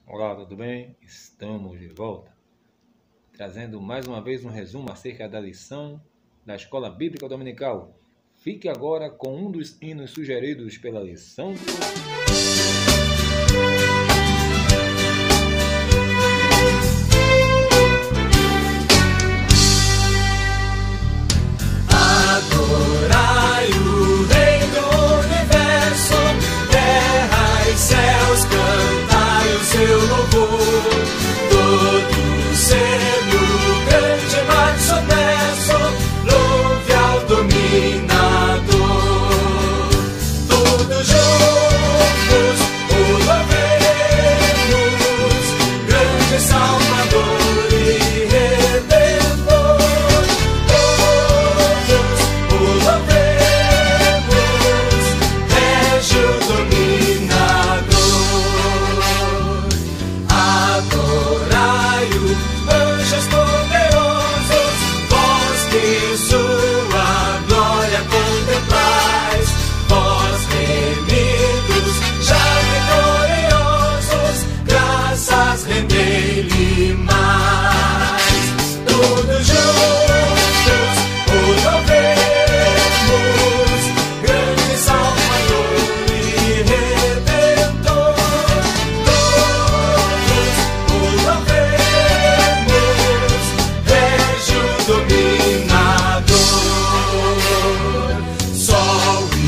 Olá, tudo bem? Estamos de volta, trazendo mais uma vez um resumo acerca da lição da Escola Bíblica Dominical. Fique agora com um dos hinos sugeridos pela lição de hoje. Adorai o Rei do Universo, terra e céus, cantai o seu louvor. Todo ser do grande mar submerso, louve ao dominador. Todos juntos o louvemos, grande Salvador e Redentor. Todos o louvemos, rege o dominador. Adorai-o, anjos poderosos, vós que sua glória contemplais, vós remidos, já vitoriosos, graças rendei-lhe mais. Todos juntos o louvemos, grande Salvador e Redentor. Todos o louvemos, rege o dominador. Sol e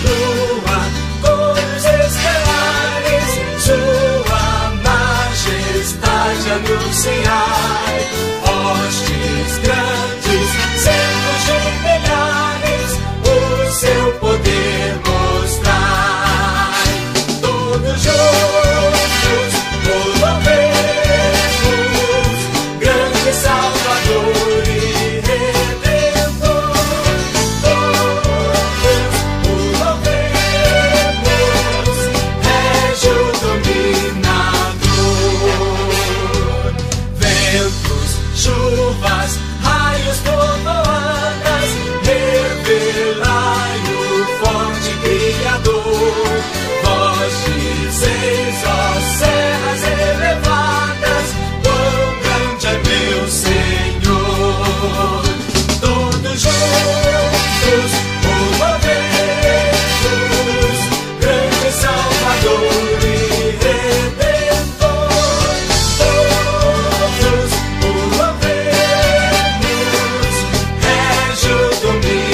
lua, cores estelares, sua majestade anunciai. Hostes grandes, centos de milhares, o seu poder mostrai. Todos juntos o louvemos, grande Salvador e Redentor. Todos o louvemos, rege o dominador. Ventos, chuvas, raios, trovoadas, revelai o forte Criador. Vós dizeis, ó serras elevadas, quão grande é meu Senhor. Todos juntos o louvemos, grande Salvador e Redentor. Todos o louvemos, rege o dominador.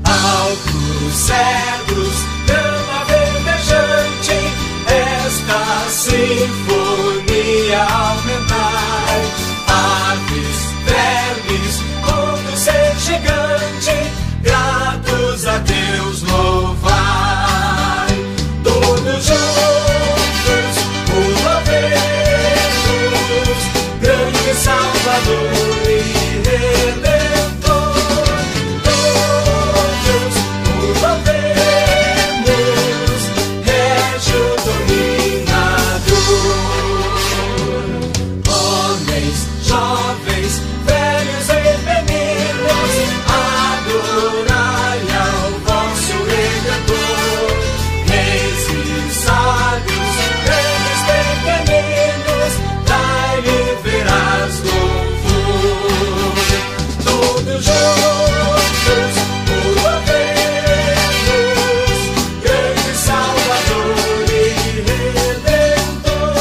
Altos cedros, grama verdejante, esta sinfonia aumentai. Aves, vermes, todo ser gigante, gratos a Deus louvai. Todos juntos o louvemos, grande Salvador e Redentor. Todos o louvemos, rege o dominador. Homens, jovens, velhos e meninos, adorai ao vosso Redentor. Reis e sábios, grandes e pequeninos, dai-lhe verás louvor. Todos juntos o louvemos, grande Salvador e Redentor.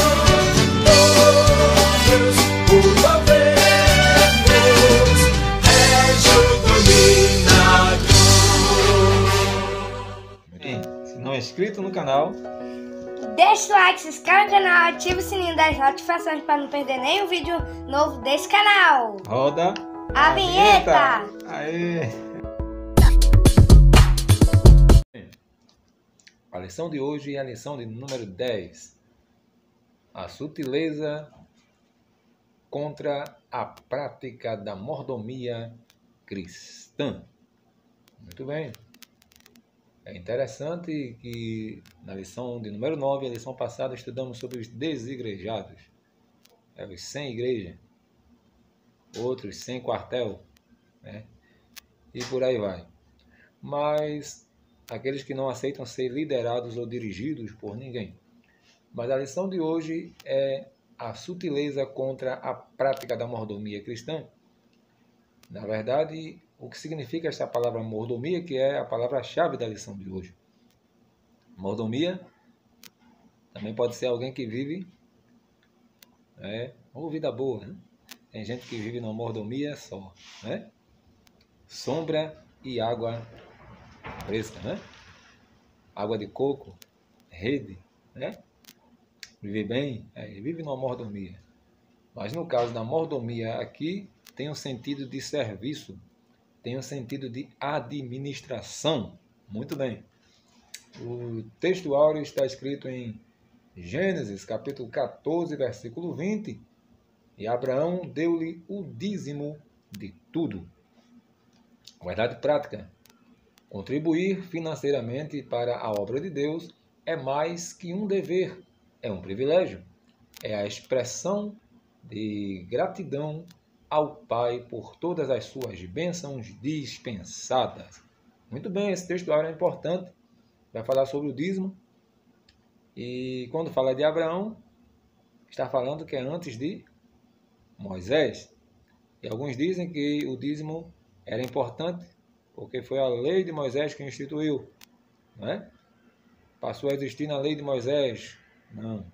Todos o louvemos, rege o dominador. Bem, se não é inscrito no canal, Deixe o like, se inscreva no canal, ative o sininho das notificações para não perder nenhum vídeo novo desse canal. roda A vinheta! Aê! A lição de hoje é a lição de número 10. A sutileza contra a prática da mordomia cristã. Muito bem. É interessante que na lição de número 9, a lição passada, estudamos sobre os desigrejados. Os sem igreja, outros sem quartel, né? E por aí vai. Mas aqueles que não aceitam ser liderados ou dirigidos por ninguém. Mas a lição de hoje é a sutileza contra a prática da mordomia cristã. Na verdade, o que significa essa palavra mordomia, que é a palavra-chave da lição de hoje. Mordomia também pode ser alguém que vive ou vida boa, né? Tem gente que vive numa mordomia só, né? Sombra e água fresca, né? Água de coco, rede, né? Vive bem, vive numa mordomia. Mas no caso da mordomia aqui, tem um sentido de serviço, tem um sentido de administração. Muito bem. O texto áureo está escrito em Gênesis, capítulo 14, versículo 20. E Abraão deu-lhe o dízimo de tudo. Verdade prática. Contribuir financeiramente para a obra de Deus é mais que um dever, é um privilégio. É a expressão de gratidão ao Pai por todas as suas bênçãos dispensadas. Muito bem, esse texto áureo é importante. Vai falar sobre o dízimo. E quando fala de Abraão, está falando que é antes de Moisés. E alguns dizem que o dízimo era importante porque foi a lei de Moisés que instituiu, não é? Passou a existir na lei de Moisés. Não.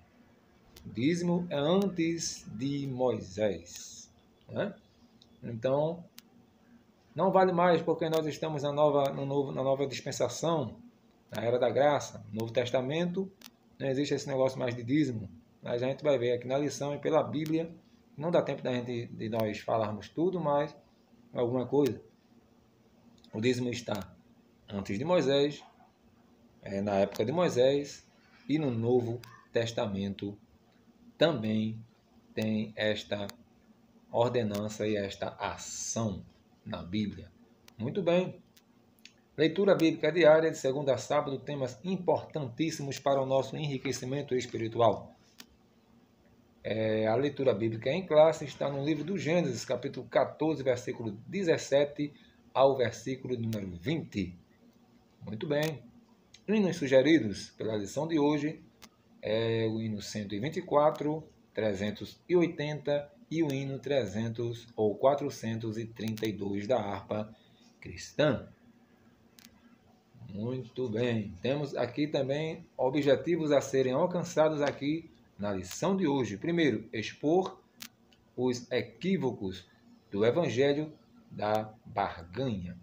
O dízimo é antes de Moisés, não é? Então, não vale mais porque nós estamos na nova dispensação, na era da graça, no Novo Testamento. Não existe esse negócio mais de dízimo. Mas a gente vai ver aqui na lição e pela Bíblia. Não dá tempo de nós falarmos tudo, mas alguma coisa. O dízimo está antes de Moisés, na época de Moisés, e no Novo Testamento também tem esta ordenança e esta ação na Bíblia. Muito bem. Leitura bíblica diária de segunda a sábado, temas importantíssimos para o nosso enriquecimento espiritual. A leitura bíblica em classe está no livro do Gênesis, capítulo 14, versículo 17 ao versículo número 20. Muito bem. Hinos sugeridos pela lição de hoje é o hino 124, 380 e o hino 300 ou 432 da harpa cristã. Muito bem. Temos aqui também objetivos a serem alcançados aqui na lição de hoje. Primeiro, expor os equívocos do Evangelho da barganha.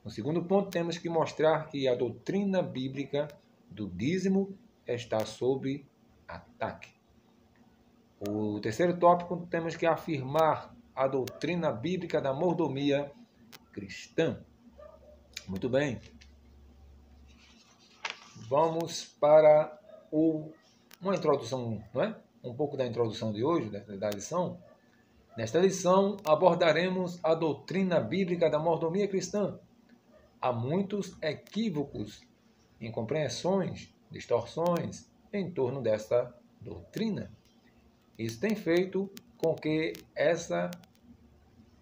No segundo ponto, temos que mostrar que a doutrina bíblica do dízimo está sob ataque. O terceiro tópico, temos que afirmar a doutrina bíblica da mordomia cristã. Muito bem. Vamos para uma introdução, não é? Um pouco da introdução de hoje, da lição. Nesta lição, abordaremos a doutrina bíblica da mordomia cristã. Há muitos equívocos, incompreensões, distorções em torno dessa doutrina. Isso tem feito com que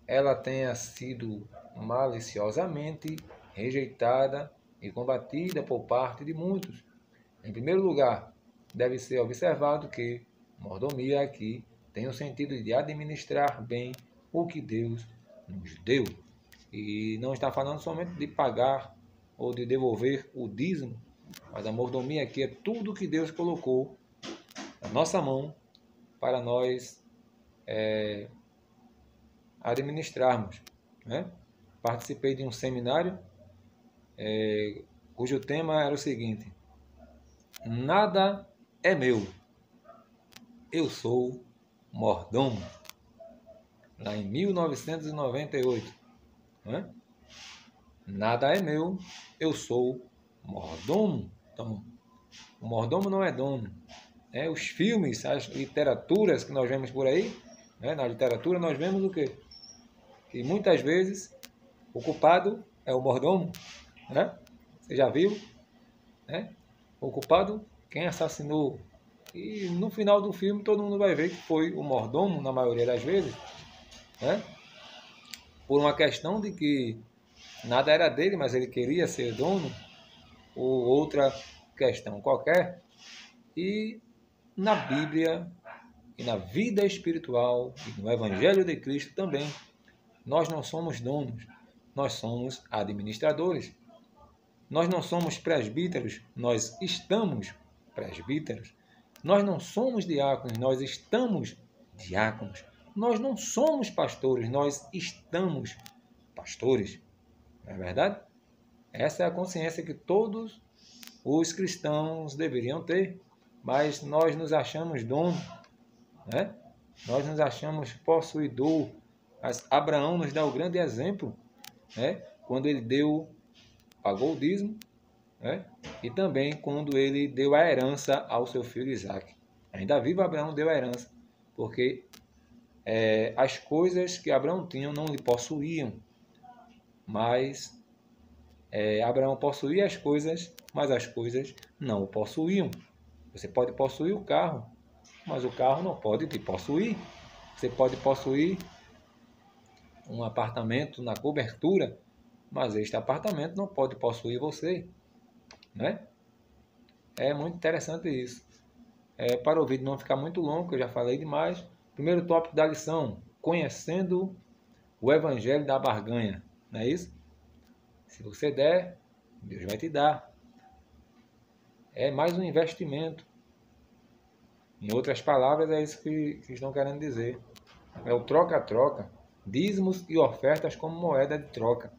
ela tenha sido maliciosamente rejeitada e combatida por parte de muitos. Em primeiro lugar, deve ser observado que mordomia aqui tem o sentido de administrar bem o que Deus nos deu. E não está falando somente de pagar ou de devolver o dízimo, mas a mordomia aqui é tudo que Deus colocou na nossa mão para nós administrarmos, né? Participei de um seminário cujo tema era o seguinte: nada é meu, eu sou mordomo. Lá em 1998, né? Nada é meu, eu sou mordomo. Então, o mordomo não é dono. Os filmes, as literaturas que nós vemos por aí, na literatura nós vemos o quê? Que muitas vezes o culpado é o mordomo, né? Você já viu? O culpado, quem assassinou. E no final do filme todo mundo vai ver que foi o mordomo, na maioria das vezes, né? Por uma questão de que nada era dele, mas ele queria ser dono. ou outra questão qualquer. E na Bíblia, e na vida espiritual, e no Evangelho de Cristo também, nós não somos donos, nós somos administradores. Nós não somos presbíteros, nós estamos presbíteros. Nós não somos diáconos, nós estamos diáconos. Nós não somos pastores, nós estamos pastores. Não é verdade? Essa é a consciência que todos os cristãos deveriam ter, mas nós nos achamos dono, né? Nós nos achamos possuidor. Mas Abraão nos dá o grande exemplo, né? Quando ele pagou o dízimo, né? E também quando ele deu a herança ao seu filho Isaque. Ainda vivo, Abraão deu a herança, porque as coisas que Abraão tinha não lhe possuíam, mas Abraão possuía as coisas, mas as coisas não o possuíam. Você pode possuir o carro, mas o carro não pode te possuir. Você pode possuir um apartamento na cobertura, mas este apartamento não pode possuir você, né? É muito interessante isso. Para o vídeo não ficar muito longo, eu já falei demais. Primeiro tópico da lição: conhecendo o Evangelho da barganha. Não é isso? Se você der, Deus vai te dar. É mais um investimento. Em outras palavras, é isso que estão querendo dizer. É o troca-troca. Dízimos e ofertas como moeda de troca.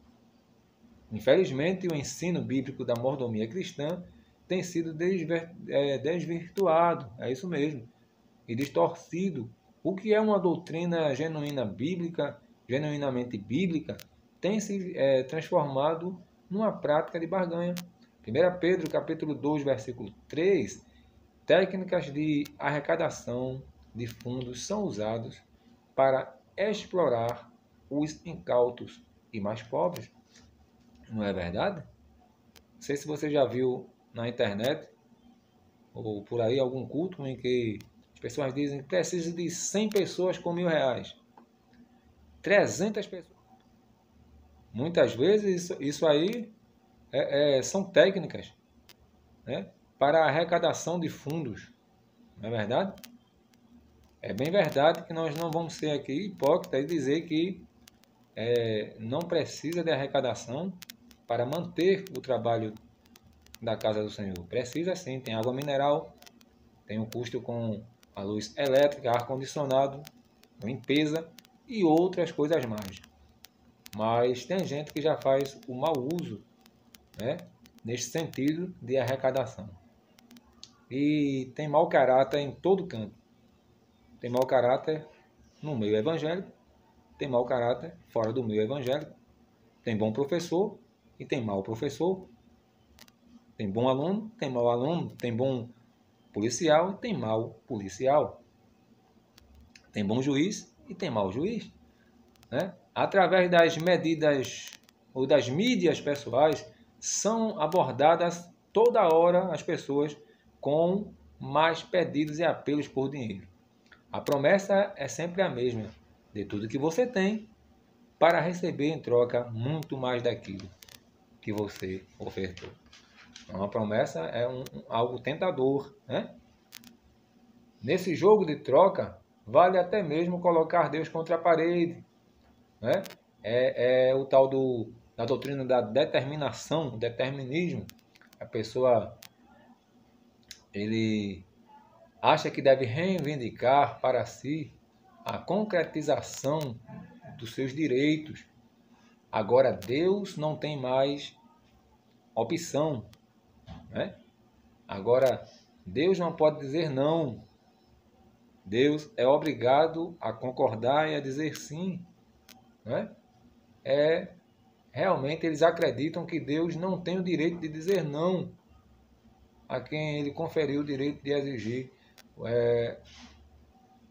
Infelizmente, o ensino bíblico da mordomia cristã tem sido desvirtuado, é isso mesmo, e distorcido. O que é uma doutrina genuinamente bíblica, tem se transformado numa prática de barganha. 1 Pedro, capítulo 2, versículo 3, técnicas de arrecadação de fundos são usadas para explorar os incautos e mais pobres. Não é verdade? Não sei se você já viu na internet ou por aí algum culto em que as pessoas dizem que precisa de 100 pessoas com R$1.000. 300 pessoas. Muitas vezes isso aí são técnicas, né, para a arrecadação de fundos. Não é verdade? É bem verdade que nós não vamos ser aqui hipócritas e dizer que não precisa de arrecadação para manter o trabalho da casa do Senhor. Precisa sim, tem água mineral, tem o custo com a luz elétrica, ar-condicionado, limpeza e outras coisas mais. Mas tem gente que já faz o mau uso, né, neste sentido de arrecadação. E tem mau caráter em todo canto. Tem mau caráter no meio evangélico, tem mau caráter fora do meio evangélico. Tem bom professor e tem mau professor. Tem bom aluno, tem mau aluno. Tem bom policial e tem mau policial. Tem bom juiz e tem mau juiz, né? Através das medidas ou das mídias pessoais, são abordadas toda hora as pessoas com mais pedidos e apelos por dinheiro. A promessa é sempre a mesma: de tudo que você tem, para receber em troca muito mais daquilo que você ofertou. Uma promessa é algo tentador, né? Nesse jogo de troca, vale até mesmo colocar Deus contra a parede, né? É o tal da doutrina da determinação, determinismo. A pessoa ele acha que deve reivindicar para si a concretização dos seus direitos. Agora Deus não tem mais opção, né? Agora Deus não pode dizer não. Deus é obrigado a concordar e a dizer sim, né? Realmente eles acreditam que Deus não tem o direito de dizer não a quem ele conferiu o direito de exigir.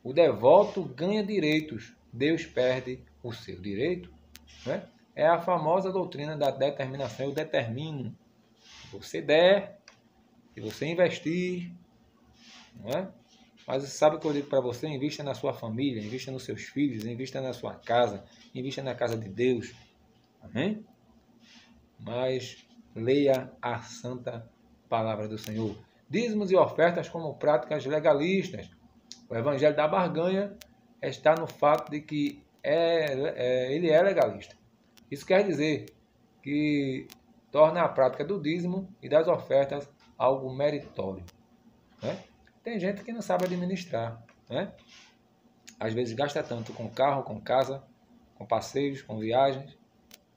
O devoto ganha direitos, Deus perde o seu direito, né? É a famosa doutrina da determinação. Eu determino. Se você der, se você investir, não é? Mas sabe o que eu digo para você? Invista na sua família, invista nos seus filhos, invista na sua casa, invista na casa de Deus. Amém? Mas leia a santa palavra do Senhor. Dízimos e ofertas como práticas legalistas. O evangelho da barganha está no fato de que ele é legalista. Isso quer dizer que torna a prática do dízimo e das ofertas algo meritório, né? Tem gente que não sabe administrar, né? Às vezes gasta tanto com carro, com casa, com passeios, com viagens,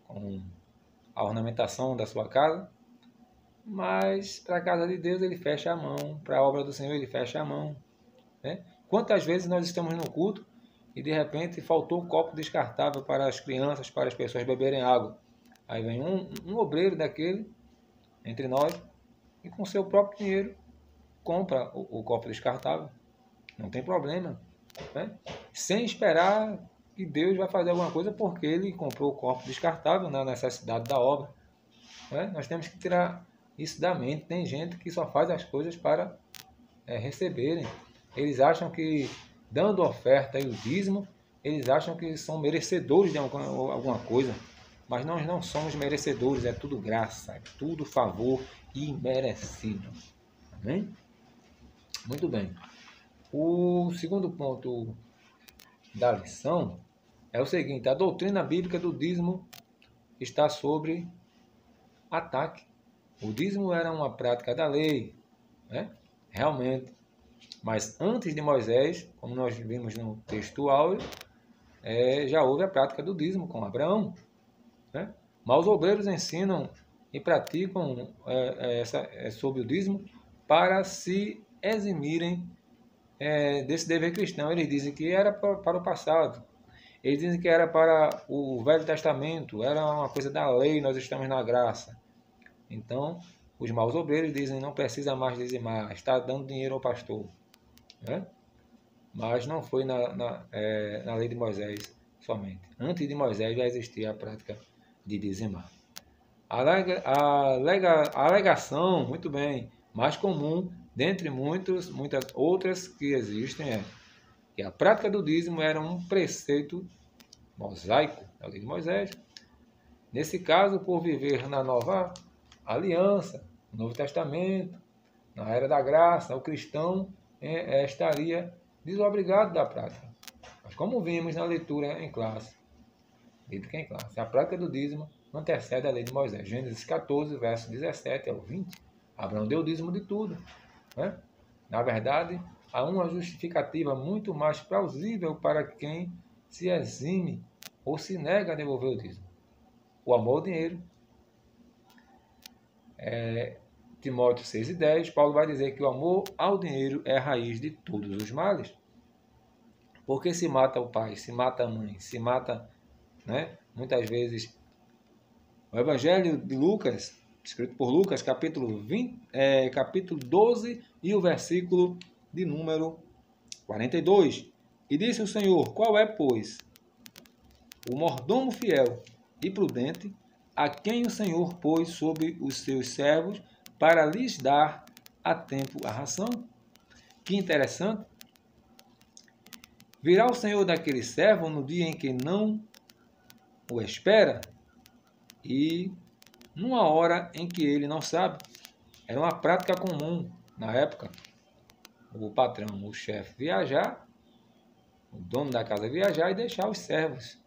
com a ornamentação da sua casa, mas para a casa de Deus ele fecha a mão, para a obra do Senhor ele fecha a mão, né? Quantas vezes nós estamos no culto e de repente faltou um copo descartável para as crianças, para as pessoas beberem água. Aí vem um obreiro daquele entre nós e com seu próprio dinheiro compra o copo descartável. Não tem problema, né? Sem esperar que Deus vai fazer alguma coisa porque ele comprou o copo descartável na necessidade da obra, né? Nós temos que tirar isso da mente. Tem gente que só faz as coisas para receberem. Eles acham que dando oferta e o dízimo, eles acham que são merecedores de alguma coisa. Mas nós não somos merecedores, é tudo graça, é tudo favor imerecido. Amém? Muito bem. O segundo ponto da lição é o seguinte: a doutrina bíblica do dízimo está sobre ataque. O dízimo era uma prática da lei, né? Realmente. Mas antes de Moisés, como nós vimos no texto áureo, já houve a prática do dízimo com Abraão, né? Mas os obreiros ensinam e praticam sobre o dízimo para se eximirem desse dever cristão. Eles dizem que era para o passado. Eles dizem que era para o Velho Testamento, era uma coisa da lei, nós estamos na graça. Então, os maus obreiros dizem não precisa mais dizimar, está dando dinheiro ao pastor, né? Mas não foi na lei de Moisés somente. Antes de Moisés já existia a prática de dizimar. A alegação, muito bem, mais comum, dentre muitas outras que existem, é que a prática do dízimo era um preceito mosaico da lei de Moisés. Nesse caso, por viver na nova aliança, no Novo Testamento, na era da graça, o cristão estaria desobrigado da prática. Mas como vimos na leitura em classe, a prática do dízimo antecede a lei de Moisés. Gênesis 14, verso 17 ao 20. Abraão deu o dízimo de tudo, né? Na verdade, há uma justificativa muito mais plausível para quem se exime ou se nega a devolver o dízimo: o amor ao dinheiro. Timóteo 6:10, Paulo vai dizer que o amor ao dinheiro é a raiz de todos os males. Porque se mata o pai, se mata a mãe, se mata, né, muitas vezes. O Evangelho de Lucas, escrito por Lucas, capítulo 12 e o versículo de número 42. E disse o Senhor: qual é, pois, o mordomo fiel e prudente, a quem o Senhor pôs sobre os seus servos para lhes dar a tempo a ração? Que interessante. Virá o Senhor daquele servo no dia em que não o espera e numa hora em que ele não sabe. Era uma prática comum na época. O patrão, o chefe, viajar, o dono da casa viajar e deixar os servos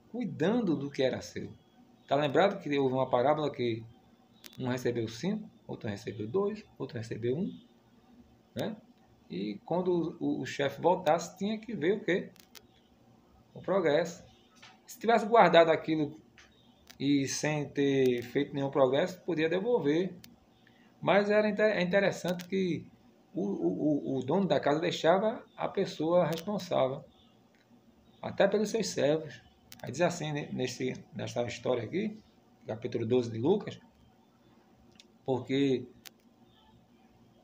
cuidando do que era seu. Está lembrado que houve uma parábola que um recebeu 5, outro recebeu 2, outro recebeu 1, né? E quando o chefe voltasse, tinha que ver o quê? O progresso. Se tivesse guardado aquilo e sem ter feito nenhum progresso, podia devolver. Mas é interessante que o dono da casa deixava a pessoa responsável, até pelos seus servos. Aí diz assim, nessa história aqui, capítulo 12 de Lucas, porque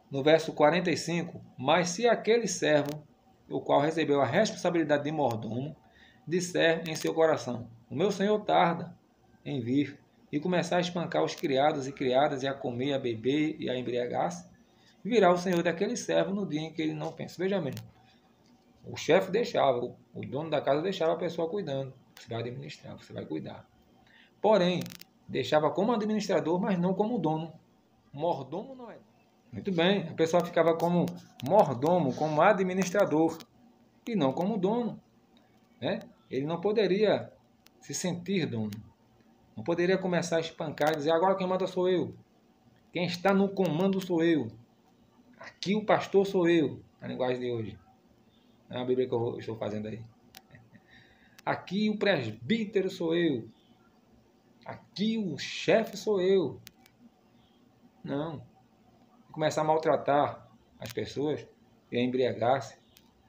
no verso 45, mas se aquele servo, o qual recebeu a responsabilidade de mordomo, disser em seu coração: o meu senhor tarda em vir, e começar a espancar os criados e criadas, e a comer, a beber e a embriagar-se, virá o senhor daquele servo no dia em que ele não pensa. Veja bem, o chefe deixava, o dono da casa deixava a pessoa cuidando. Você vai administrar, você vai cuidar. Porém, deixava como administrador, mas não como dono. Mordomo não é. Muito bem, a pessoa ficava como mordomo, como administrador, e não como dono, né? Ele não poderia se sentir dono. Não poderia começar a espancar e dizer, agora quem manda sou eu. Quem está no comando sou eu. Aqui o pastor sou eu. A linguagem de hoje. É a Bíblia que eu estou fazendo aí. Aqui o presbítero sou eu. Aqui o chefe sou eu. Não. Começar a maltratar as pessoas e a embriagar-se.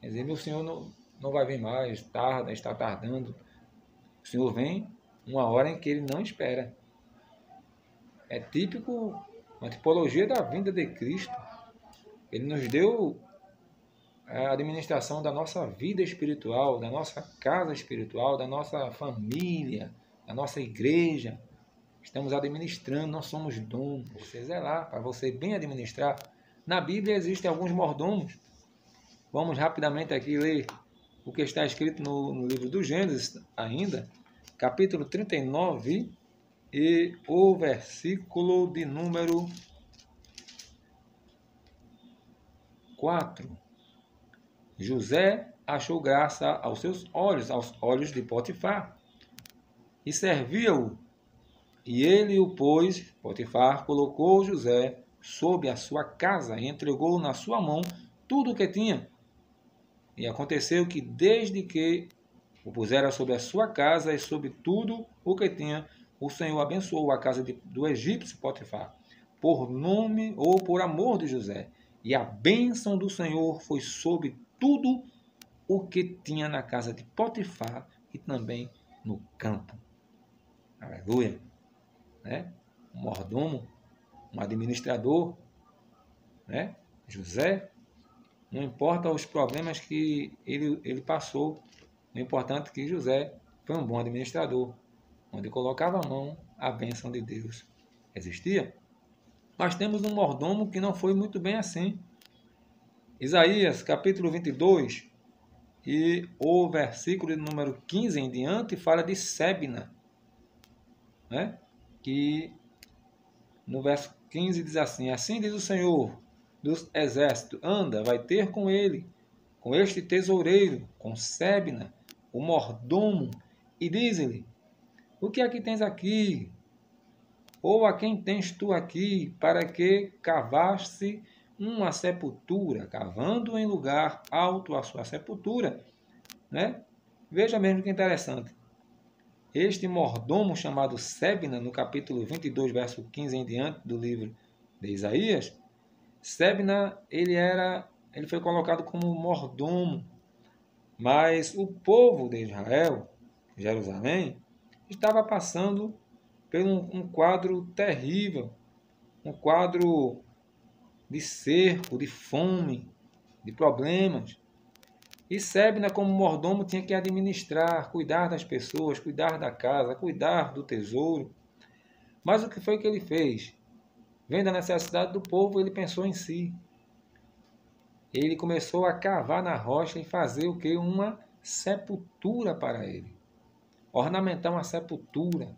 Quer dizer, meu senhor não vai vir mais, tarda, está tardando. O senhor vem uma hora em que ele não espera. É típico, uma tipologia da vinda de Cristo. Ele nos deu a administração da nossa vida espiritual, da nossa casa espiritual, da nossa família, da nossa igreja. Estamos administrando, não somos donos. Você zelar, para você bem administrar. Na Bíblia existem alguns mordomos. Vamos rapidamente aqui ler o que está escrito no livro do Gênesis ainda, capítulo 39 e o versículo de número 4. José achou graça aos seus olhos, aos olhos de Potifar, e servia-o. E ele o pôs, Potifar, colocou José sob a sua casa e entregou na sua mão tudo o que tinha. E aconteceu que, desde que o pusera sobre a sua casa e sobre tudo o que tinha, o Senhor abençoou a casa do egípcio Potifar, por nome ou por amor de José. E a bênção do Senhor foi sobre tudo o que tinha na casa de Potifar e também no campo. Aleluia! Né? Um mordomo, um administrador, né? José, não importa os problemas que ele passou, o importante é que José foi um bom administrador, onde colocava a mão, a bênção de Deus existia. Mas temos um mordomo que não foi muito bem assim. Isaías, capítulo 22, e o versículo número 15 em diante, fala de Sebna, né? Que no verso 15 diz assim, assim diz o Senhor dos exércitos, anda, vai ter com ele, com este tesoureiro, com Sebna, o mordomo, e diz-lhe, o que é que tens aqui? Ou a quem tens tu aqui, para que cavasse uma sepultura, cavando em lugar alto a sua sepultura, né? Veja mesmo que interessante. Este mordomo chamado Sebna, no capítulo 22, verso 15 em diante do livro de Isaías, Sebna, ele foi colocado como mordomo, mas o povo de Israel, Jerusalém, estava passando por um quadro terrível, um quadro de cerco, de fome, de problemas. E Sebna, como mordomo, tinha que administrar, cuidar das pessoas, cuidar da casa, cuidar do tesouro. Mas o que foi que ele fez? Vendo a necessidade do povo, ele pensou em si. Ele começou a cavar na rocha e fazer o que? Uma sepultura para ele. Ornamentar uma sepultura.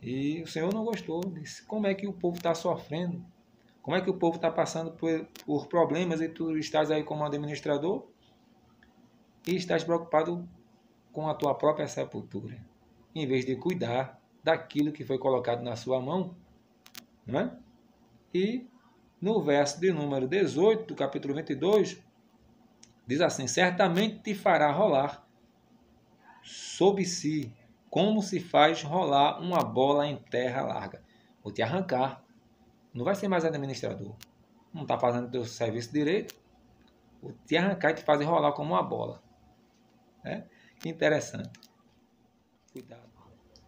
E o Senhor não gostou. Disse, como é que o povo está sofrendo? Como é que o povo está passando por problemas e tu estás aí como administrador? E estás preocupado com a tua própria sepultura, em vez de cuidar daquilo que foi colocado na sua mão, não é? E no verso de número 18 do capítulo 22, diz assim, certamente te fará rolar sob si, como se faz rolar uma bola em terra larga. Vou te arrancar, não vai ser mais administrador, não está fazendo o teu serviço direito, vou te arrancar e te fazer rolar como uma bola. Que interessante. Cuidado.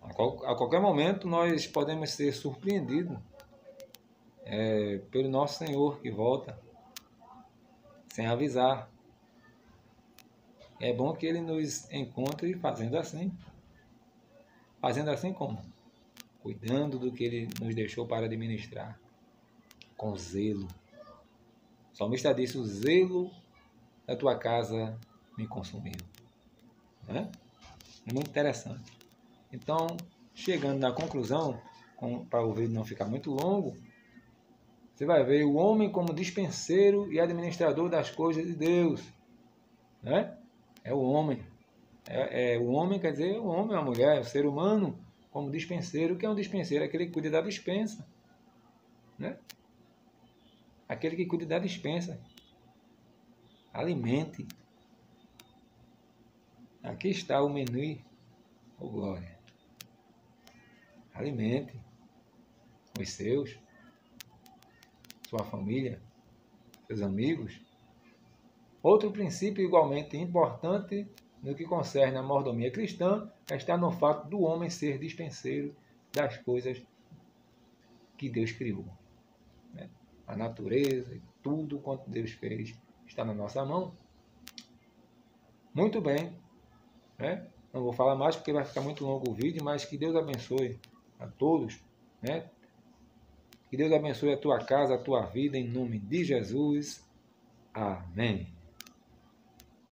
A qualquer momento nós podemos ser surpreendidos pelo nosso Senhor que volta sem avisar. É bom que Ele nos encontre fazendo assim. Fazendo assim como? Cuidando do que Ele nos deixou para administrar. Com zelo. O salmista disse, o zelo da tua casa me consumiu. É muito interessante. Então, chegando na conclusão, para o vídeo não ficar muito longo, você vai ver o homem como dispenseiro e administrador das coisas de Deus. Né? É o homem. O homem quer dizer o homem, a mulher, o ser humano como dispenseiro. O que é um dispenseiro? Aquele que cuida da dispensa. Né? Aquele que cuida da dispensa. Alimente. Aqui está o menu. Oh, glória. Alimente os seus, sua família, seus amigos. Outro princípio igualmente importante no que concerne a mordomia cristã está no fato do homem ser dispenseiro das coisas que Deus criou. Né? A natureza e tudo quanto Deus fez está na nossa mão. Muito bem. Né? Não vou falar mais porque vai ficar muito longo o vídeo, mas que Deus abençoe a todos. Né? Que Deus abençoe a tua casa, a tua vida, em nome de Jesus. Amém.